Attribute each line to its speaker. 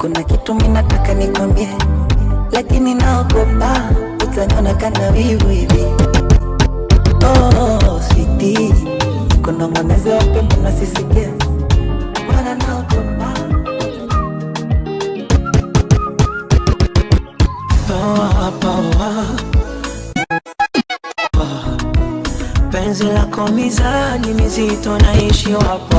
Speaker 1: Kuna kitu mimi nataka nikwambie, lakini naogopa utaniona kana wivu hivi. Oh, sweetie, kuna mwanzo wape mbona sisikie, bwana naogopa. Penzi lako mizani mizito naishi wapi?